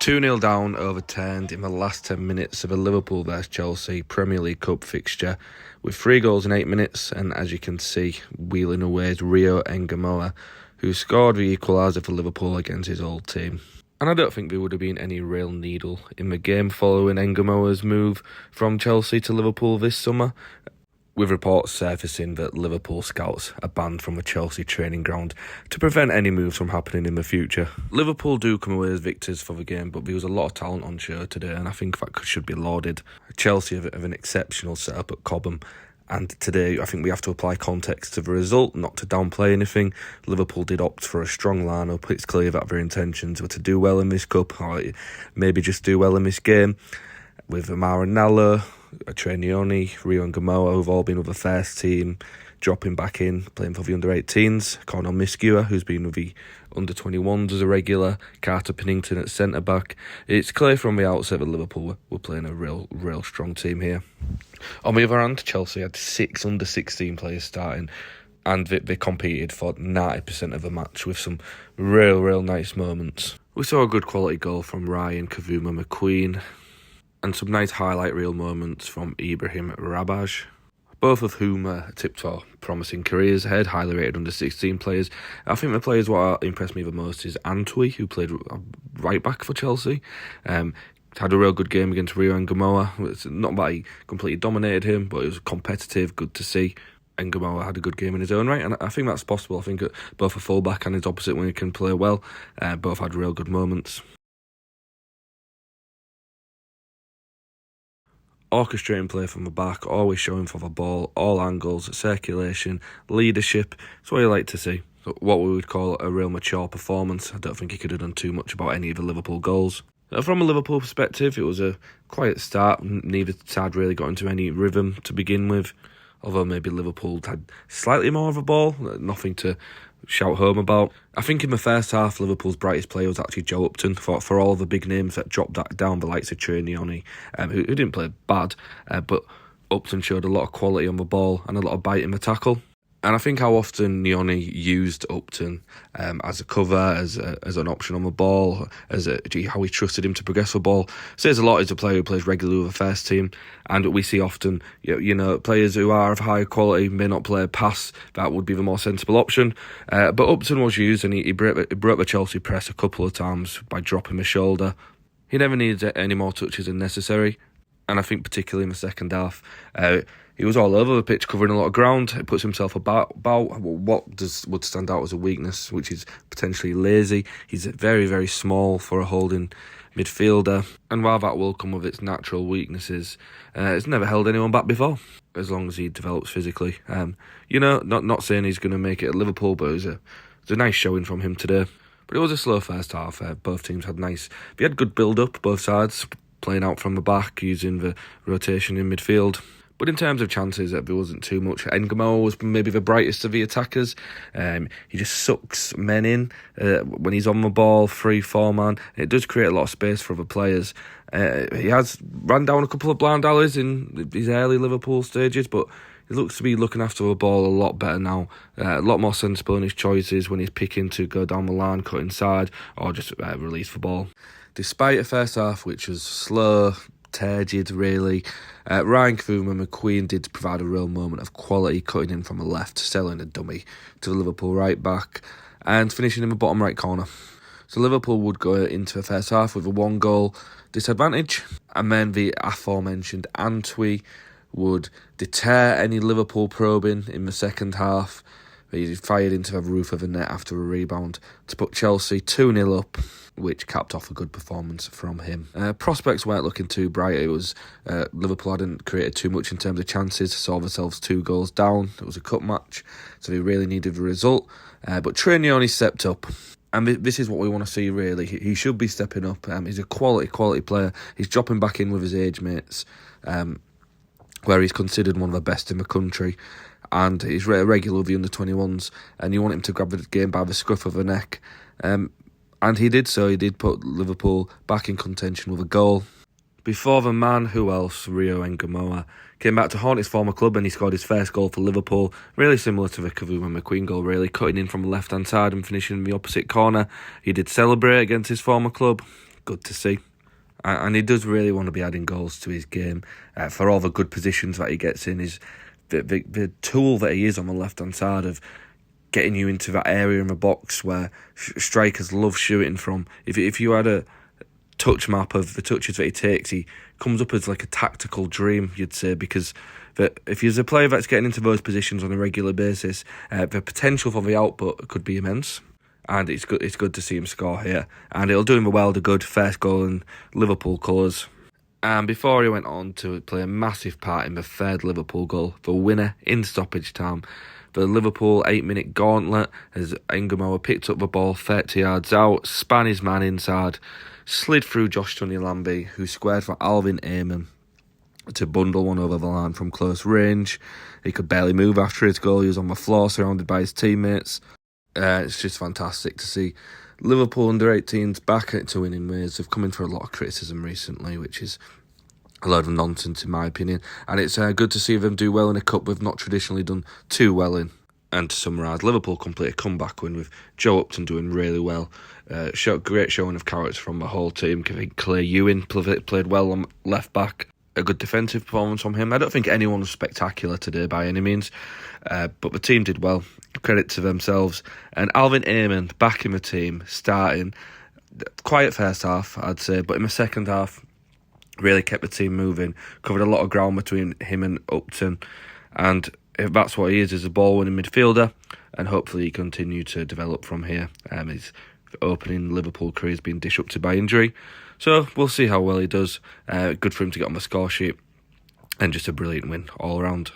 2-0 down, overturned in the last 10 minutes of a Liverpool vs Chelsea Premier League Cup fixture with 3 goals in 8 minutes, and as you can see, wheeling away is Rio Ngumoha, who scored the equaliser for Liverpool against his old team. And I don't think there would have been any real needle in the game following Ngumoha's move from Chelsea to Liverpool this summer, with reports surfacing that Liverpool scouts are banned from the Chelsea training ground to prevent any moves from happening in the future. Liverpool do come away as victors for the game, but there was a lot of talent on show today, and I think that should be lauded. Chelsea have an exceptional setup at Cobham, and today I think we have to apply context to the result, not to downplay anything. Liverpool did opt for a strong lineup. It's clear that their intentions were to do well in this cup, or maybe just do well in this game, with Amara Nallo, Trenioni, Rio Ngumoha, who've all been with the first team, dropping back in, playing for the under-18s, Cornel Miskua, who's been with the under-21s as a regular, Carter Pennington at centre-back. It's clear from the outset that Liverpool were playing a real strong team here. On the other hand, Chelsea had 6 under-16 players starting, and they competed for 90% of the match with some real nice moments. We saw a good quality goal from Ryan Kavuma McQueen, and some nice highlight reel moments from Ibrahim Rabaj, both of whom are tipped for promising careers ahead, highly rated under-16 players. I think the players what impressed me the most is Antwi, who played right back for Chelsea. Had a real good game against Rio Ngumoha. It's not that he completely dominated him, but it was competitive, good to see. Ngumoha had a good game in his own right, and I think that's possible. I think both a full-back and his opposite winger can play well. Both had real good moments. Orchestrating play from the back, always showing for the ball, all angles, circulation, leadership. It's what you like to see. What we would call a real mature performance. I don't think he could have done too much about any of the Liverpool goals. From a Liverpool perspective, it was a quiet start. Neither side really got into any rhythm to begin with, although maybe Liverpool had slightly more of a ball, nothing to shout home about. I think in the first half, Liverpool's brightest player was actually Joe Upton, for all the big names that dropped that down, the likes of Trenioni, who didn't play bad, but Upton showed a lot of quality on the ball and a lot of bite in the tackle. And I think how often Nioni used Upton as a cover, as an option on the ball, how he trusted him to progress the ball, says a lot as a player who plays regularly with the first team. And we see often, players who are of higher quality may not play a pass. That would be the more sensible option. But Upton was used, and he broke the Chelsea press a couple of times by dropping the shoulder. He never needed any more touches than necessary. And I think particularly in the second half, he was all over the pitch, covering a lot of ground. He puts himself about what would stand out as a weakness, which is potentially lazy. He's very small for a holding midfielder, and while that will come with its natural weaknesses, it's never held anyone back before, as long as he develops physically. Not saying he's going to make it at Liverpool, but it was a nice showing from him today. But it was a slow first half. Both teams had they had good build-up, both sides, playing out from the back, using the rotation in midfield. But in terms of chances, there wasn't too much. Ngumoha was maybe the brightest of the attackers. He just sucks men in when he's on the ball, 3-4 man. It does create a lot of space for other players. He has ran down a couple of blind alleys in his early Liverpool stages, but he looks to be looking after the ball a lot better now. A lot more sensible in his choices when he's picking to go down the line, cut inside, or just release the ball. Despite a first half which was slow, turgid really, Ryan Kavuma McQueen did provide a real moment of quality, cutting in from the left, selling a dummy to the Liverpool right back and finishing in the bottom right corner. So Liverpool would go into the first half with a 1-goal disadvantage, and then the aforementioned Antwi would deter any Liverpool probing in the second half. He fired into the roof of the net after a rebound to put Chelsea 2-0 up, which capped off a good performance from him. Prospects weren't looking too bright. It was Liverpool hadn't created too much in terms of chances, saw themselves 2 goals down. It was a cup match, so they really needed the result. But Trenioni stepped up, and this is what we want to see really. He should be stepping up. He's a quality player. He's dropping back in with his age mates, where he's considered one of the best in the country. And he's regular with the under-21s, and you want him to grab the game by the scruff of the neck. And he did so. He did put Liverpool back in contention with a goal. Before the man, who else, Rio Ngumoha, came back to haunt his former club, and he scored his first goal for Liverpool. Really similar to the Kavuma McQueen goal, really, cutting in from the left-hand side and finishing in the opposite corner. He did celebrate against his former club. good to see. And he does really want to be adding goals to his game for all the good positions that he gets in. Is the tool that he is on the left-hand side of getting you into that area in the box where strikers love shooting from. If you had a touch map of the touches that he takes, he comes up as like a tactical dream, you'd say, because if he's a player that's getting into those positions on a regular basis, the potential for the output could be immense. And it's good to see him score here. And it'll do him a world of good, first goal in Liverpool colours. And before he went on to play a massive part in the third Liverpool goal, the winner in stoppage time, the Liverpool 8-minute gauntlet, as Ngumoha picked up the ball 30 yards out, span his man inside, slid through Josh Tunnilambi, who squared for Alvin Eamon to bundle one over the line from close range. He could barely move after his goal. He was on the floor surrounded by his teammates. It's just fantastic to see Liverpool under-18s back into winning ways. They've come in for a lot of criticism recently, which is a load of nonsense in my opinion. And it's good to see them do well in a cup we've not traditionally done too well in. And to summarise, Liverpool complete a comeback win with Joe Upton doing really well. Great showing of character from the whole team. I think Clay Ewing played well on left back. A good defensive performance from him. I don't think anyone was spectacular today by any means, but the team did well. Credit to themselves. And Alvin Eamon back in the team, starting. Quiet first half, I'd say, but in the second half, really kept the team moving. Covered a lot of ground between him and Upton, and if that's what he is a ball-winning midfielder, and hopefully he continue to develop from here. His opening Liverpool career has been disrupted by injury, so we'll see how well he does. Good for him to get on the score sheet, and just a brilliant win all around.